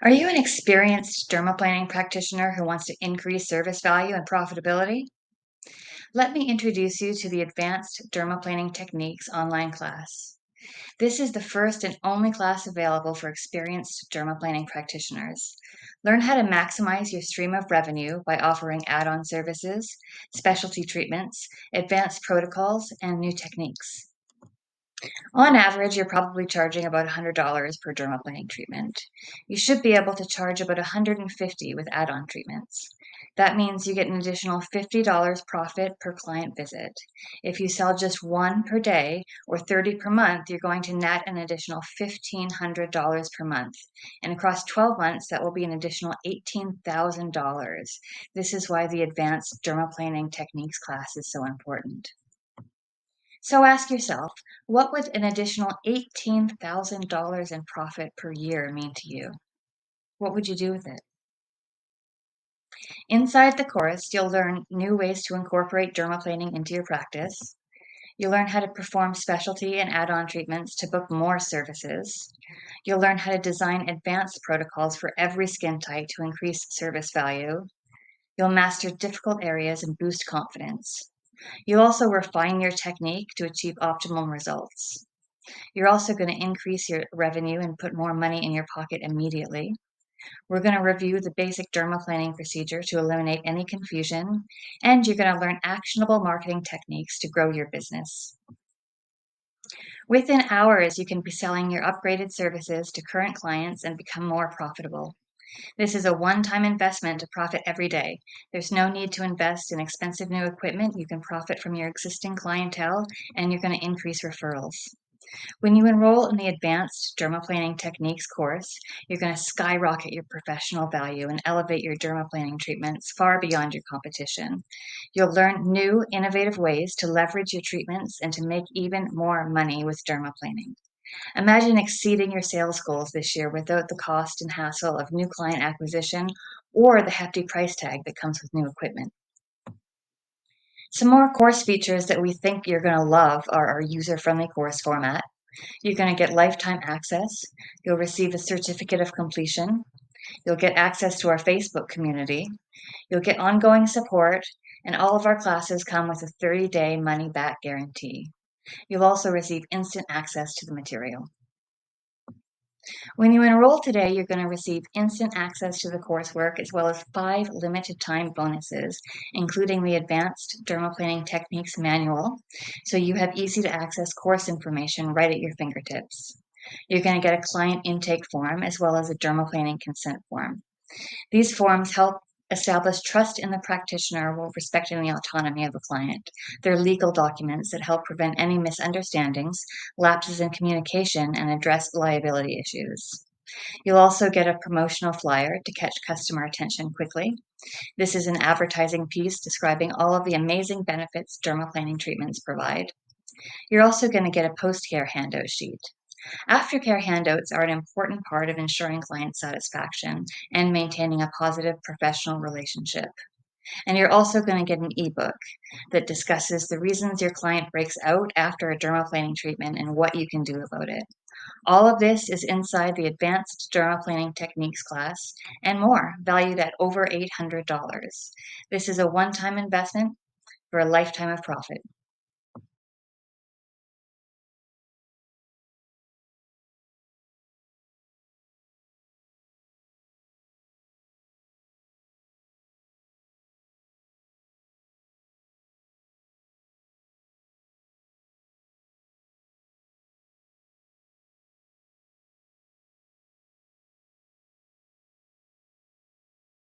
Are you an experienced dermaplaning practitioner who wants to increase service value and profitability? Let me introduce you to the Advanced Dermaplaning Techniques online class. This is the first and only class available for experienced dermaplaning practitioners. Learn how to maximize your stream of revenue by offering add-on services, specialty treatments, advanced protocols, and new techniques. On average, you're probably charging about $100 per dermaplaning treatment. You should be able to charge about $150 with add-on treatments. That means you get an additional $50 profit per client visit. If you sell just one per day or 30 per month, you're going to net an additional $1,500 per month. And across 12 months, that will be an additional $18,000. This is why the Advanced Dermaplaning Techniques class is so important. So ask yourself, what would an additional $18,000 in profit per year mean to you? What would you do with it? Inside the course, you'll learn new ways to incorporate dermaplaning into your practice. You'll learn how to perform specialty and add-on treatments to book more services. You'll learn how to design advanced protocols for every skin type to increase service value. You'll master difficult areas and boost confidence. You'll also refine your technique to achieve optimal results. You're also going to increase your revenue and put more money in your pocket immediately. We're going to review the basic dermaplaning procedure to eliminate any confusion, and you're going to learn actionable marketing techniques to grow your business. Within hours, you can be selling your upgraded services to current clients and become more profitable. This is a one-time investment to profit every day. There's no need to invest in expensive new equipment. You can profit from your existing clientele, and you're going to increase referrals. When you enroll in the Advanced Dermaplaning Techniques course, you're going to skyrocket your professional value and elevate your dermaplaning treatments far beyond your competition. You'll learn new, innovative ways to leverage your treatments and to make even more money with dermaplaning. Imagine exceeding your sales goals this year without the cost and hassle of new client acquisition or the hefty price tag that comes with new equipment. Some more course features that we think you're going to love are our user-friendly course format. You're going to get lifetime access. You'll receive a certificate of completion. You'll get access to our Facebook community. You'll get ongoing support, and all of our classes come with a 30-day money-back guarantee. You'll also receive instant access to the material. When you enroll today, you're going to receive instant access to the coursework as well as 5 limited time bonuses, including the Advanced Dermaplaning Techniques Manual, so you have easy to access course information right at your fingertips. You're going to get a client intake form as well as a dermaplaning consent form. These forms help establish trust in the practitioner while respecting the autonomy of the client. They're legal documents that help prevent any misunderstandings, lapses in communication, and address liability issues. You'll also get a promotional flyer to catch customer attention quickly. This is an advertising piece describing all of the amazing benefits dermaplaning treatments provide. You're also going to get a post-care handout sheet. Aftercare handouts are an important part of ensuring client satisfaction and maintaining a positive professional relationship. And you're also going to get an ebook that discusses the reasons your client breaks out after a dermaplaning treatment and what you can do about it. All of this is inside the Advanced Dermaplaning Techniques class and more, valued at over $800. This is a one-time investment for a lifetime of profit.